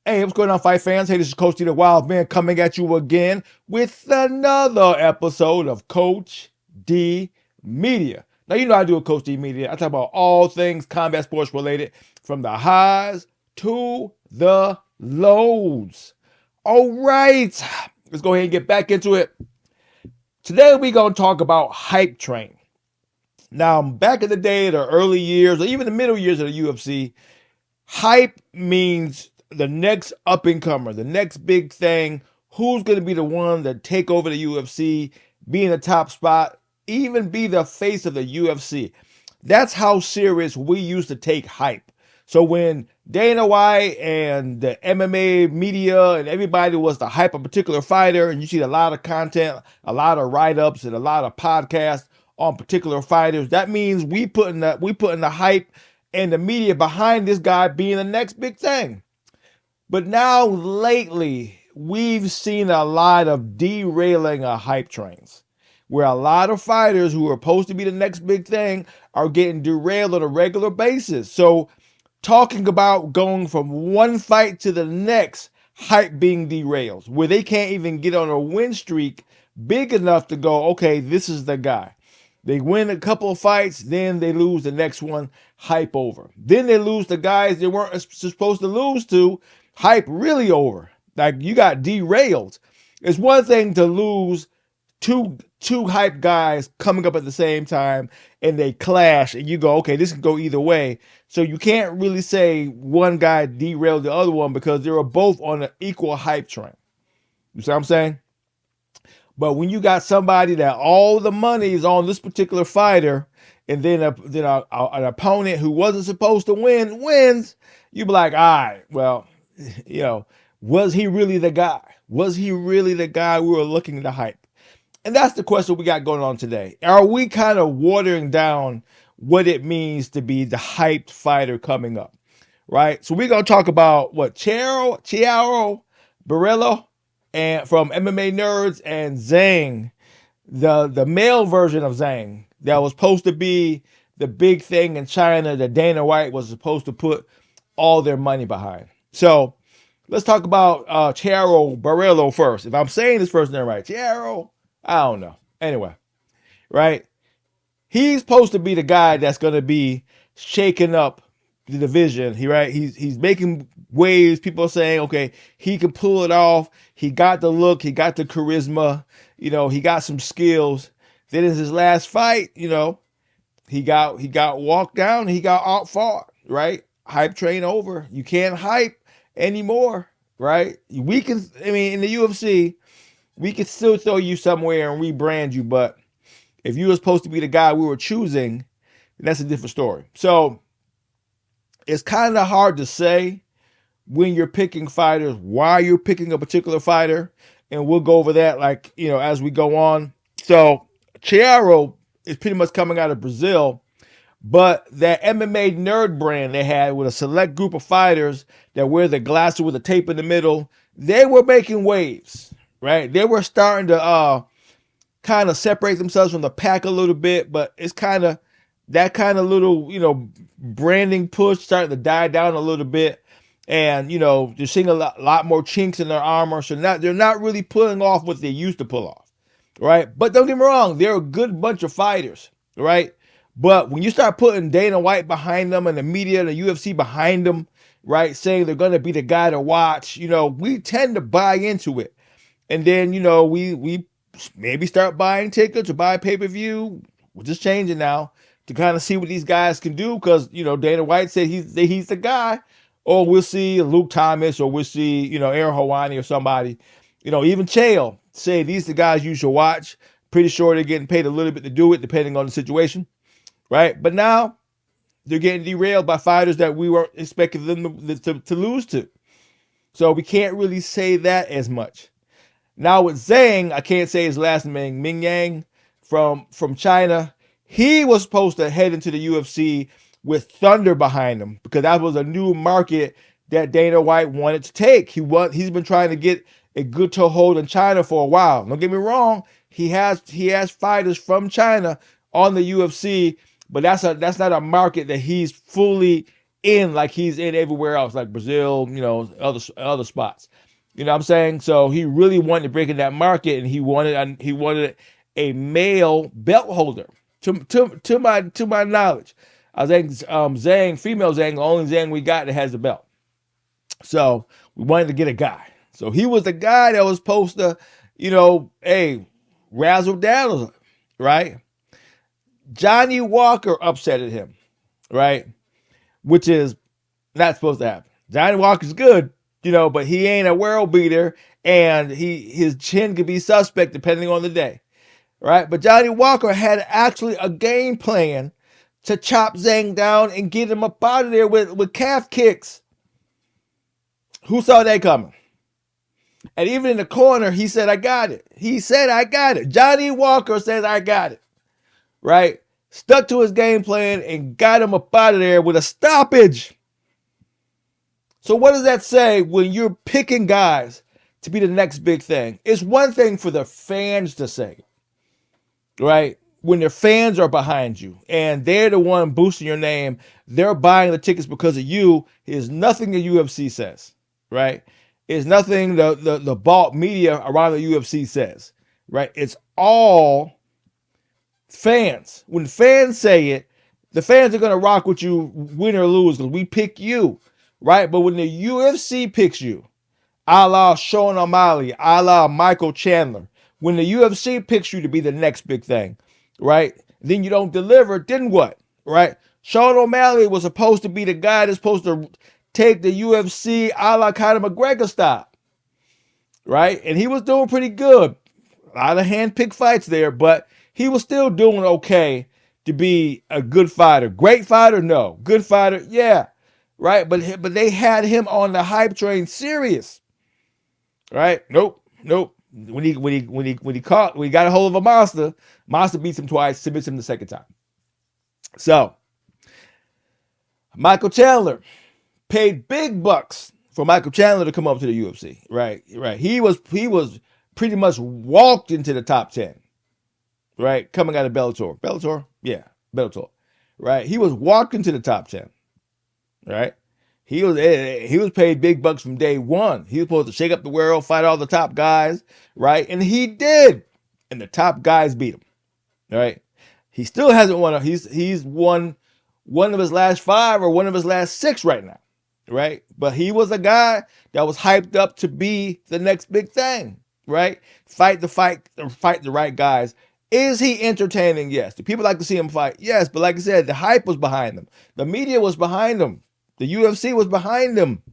Hey, what's going on, fight fans? Hey, this is Coach D, the Wild Man, coming at you again with another episode of Coach D Media. Now, you know I do a Coach D Media. I talk about all things combat sports related, from the highs to the lows. All right, let's go ahead and get back into it. Today, we're going to talk about Hype Train. Now, back in the day, the early years, or even the middle years of the UFC, hype means the next up and comer, the next big thing. Who's going to be the one that take over the UFC, be in the top spot, even be the face of the UFC? That's how serious we used to take hype. So when Dana White and the MMA media and everybody was to hype a particular fighter, and you see a lot of content, a lot of write-ups, and a lot of podcasts on particular fighters, that means we putting the hype and the media behind this guy being the next big thing. But now lately, we've seen a lot of derailing of hype trains, where a lot of fighters who are supposed to be the next big thing are getting derailed on a regular basis. So talking about going from one fight to the next, hype being derailed, where they can't even get on a win streak big enough to go, okay, this is the guy. They win a couple of fights, then they lose the next one, hype over. Then they lose the guys they weren't supposed to lose to, hype really over. Like, you got derailed. It's one thing to lose two hype guys coming up at the same time and they clash and you go, okay, this can go either way. So you can't really say one guy derailed the other one because they were both on an equal hype train. You see what I'm saying? But when you got somebody that all the money is on this particular fighter, and then an opponent who wasn't supposed to win wins, you be like, all right, well, you know, was he really the guy? Was he really the guy we were looking to hype? And that's the question we got going on today. Are we kind of watering down what it means to be the hyped fighter coming up? Right? So we're going to talk about what Chiaro Barillo and from MMA Nerds, and Zhang, the male version of Zhang that was supposed to be the big thing in China that Dana White was supposed to put all their money behind. So let's talk about Chiaro Barillo first. If I'm saying this first name right, Chiaro, I don't know. Anyway, right? He's supposed to be the guy that's going to be shaking up the division. He's making waves. People are saying, okay, he can pull it off. He got the look. He got the charisma. You know, he got some skills. Then in his last fight, you know, he got walked down. He got outfought. Right? Hype train over. You can't hype anymore. Right? We can. I mean, in the UFC, we could still throw you somewhere and rebrand you, but if you were supposed to be the guy we were choosing, that's a different story. So it's kind of hard to say when you're picking fighters, why you're picking a particular fighter, and we'll go over that, like, you know, as we go on. So Chiaro is pretty much coming out of Brazil, but that MMA nerd brand they had with a select group of fighters that wear the glasses with the tape in the middle, they were making waves, right? They were starting to kind of separate themselves from the pack a little bit, but it's kind of that kind of little, you know, branding push starting to die down a little bit. And, you know, they're seeing a lot more chinks in their armor. So they're not really pulling off what they used to pull off, right? But don't get me wrong, they're a good bunch of fighters, right? But when you start putting Dana White behind them and the media and the UFC behind them, right, saying they're going to be the guy to watch, you know, we tend to buy into it. And then, you know, we maybe start buying tickets or buy pay-per-view. We're just changing now to kind of see what these guys can do, because, you know, Dana White said he's the guy. Or we'll see Luke Thomas, or we'll see, you know, Aaron Hawani or somebody. You know, even Chael say these are the guys you should watch. Pretty sure they're getting paid a little bit to do it, depending on the situation, right? But now they're getting derailed by fighters that we weren't expecting them to lose to. So we can't really say that as much. Now with Zhang, I can't say his last name, Ming Yang from China. He was supposed to head into the UFC with thunder behind him, because that was a new market that Dana White wanted to take. He's been trying to get a good toehold in China for a while. Don't get me wrong, he has fighters from China on the UFC, but that's not a market that he's fully in like he's in everywhere else, like Brazil, other spots. You know what I'm saying? So he really wanted to break in that market, and he wanted a male belt holder. To my knowledge, I think Zhang, female Zhang, the only Zhang we got that has a belt. So we wanted to get a guy. So he was the guy that was supposed to, hey, razzle dazzle, right? Johnny Walker upsetted him, right? Which is not supposed to happen. Johnny Walker's good, but he ain't a world beater, and his chin could be suspect depending on the day, right? But Johnny Walker had actually a game plan to chop Zhang down and get him up out of there with calf kicks. Who saw that coming? And even in the corner, he said, I got it. He said, I got it. Johnny Walker says, I got it, right? Stuck to his game plan and got him up out of there with a stoppage. So what does that say when you're picking guys to be the next big thing? It's one thing for the fans to say, right? When their fans are behind you and they're the one boosting your name, they're buying the tickets because of you. Is nothing the UFC says, right? It's nothing the bought media around the UFC says, right? It's all fans. When fans say it, the fans are going to rock with you, win or lose, because we pick you, right? But when the UFC picks you, a la Sean O'Malley, a la Michael Chandler, when the UFC picks you to be the next big thing, right? Then you don't deliver, then what, right? Sean O'Malley was supposed to be the guy that's supposed to take the UFC a la Conor McGregor style, right? And he was doing pretty good. A lot of hand-picked fights there, but he was still doing okay to be a good fighter. Great fighter? No. Good fighter? Yeah. Right? But they had him on the hype train serious. Right? Nope. When he got a hold of a monster beats him twice, submits him the second time. So Michael Chandler paid big bucks for Michael Chandler to come up to the UFC. Right. He was pretty much walked into the top 10. Right? Coming out of Bellator? Yeah, Bellator. Right? He was walking to the top 10. Right? He was paid big bucks from day one. He was supposed to shake up the world, fight all the top guys, right? And he did. And the top guys beat him. Right? He still hasn't won. He's won one of his last 5 or one of his last 6 right now. Right? But he was a guy that was hyped up to be the next big thing. Right? Fight the right guys. Is he entertaining? Yes. Do people like to see him fight? Yes. But like I said, the hype was behind him. The media was behind him. The UFC was behind him.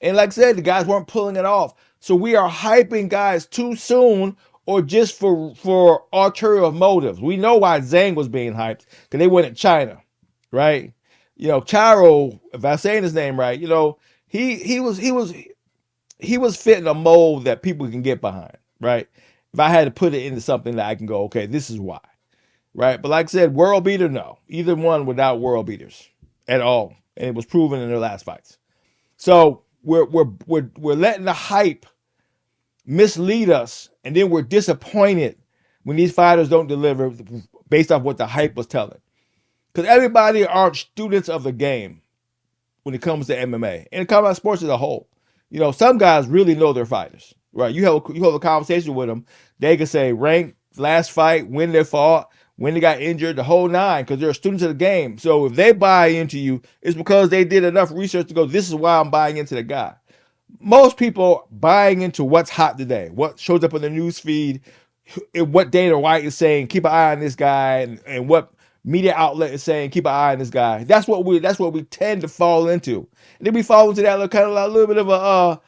And like I said, the guys weren't pulling it off. So we are hyping guys too soon or just for ulterior motives. We know why Zhang was being hyped, because they went in China, right? Charo, if I'm saying his name right, he was fitting a mold that people can get behind, right? If I had to put it into something that I can go, okay, this is why, right? But like I said, world beater, no. Either one without world beaters at all. And it was proven in their last fights. So we're letting the hype mislead us, and then we're disappointed when these fighters don't deliver based off what the hype was telling. Because everybody aren't students of the game when it comes to MMA and combat sports as a whole. Some guys really know their fighters, right? You have a conversation with them, they can say rank, last fight, when they fought, when they got injured, the whole nine, because they're students of the game. So if they buy into you, it's because they did enough research to go, this is why I'm buying into the guy. Most people buying into what's hot today, what shows up on the news feed, what Dana White is saying, keep an eye on this guy, and what media outlet is saying, keep an eye on this guy. That's what we tend to fall into. And then we fall into that a little bit of a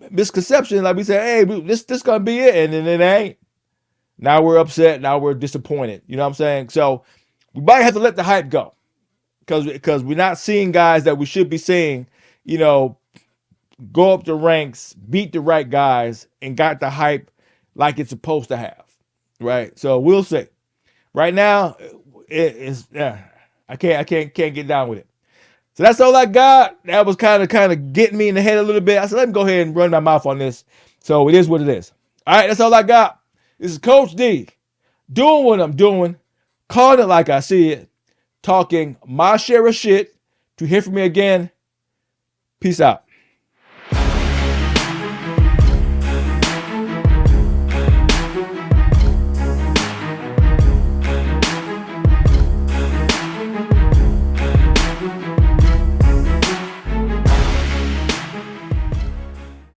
misconception. Like we say, hey, this gonna be it, and then it ain't. Now we're upset. Now we're disappointed. You know what I'm saying? So we might have to let the hype go, because we're not seeing guys that we should be seeing. Go up the ranks, beat the right guys, and got the hype like it's supposed to have. Right? So we'll see. Right now, I can't get down with it. So that's all I got. That was kind of getting me in the head a little bit. I said, let me go ahead and run my mouth on this. So it is what it is. All right, that's all I got. This is Coach D, doing what I'm doing, calling it like I see it, talking my share of shit, to hear from me again. Peace out.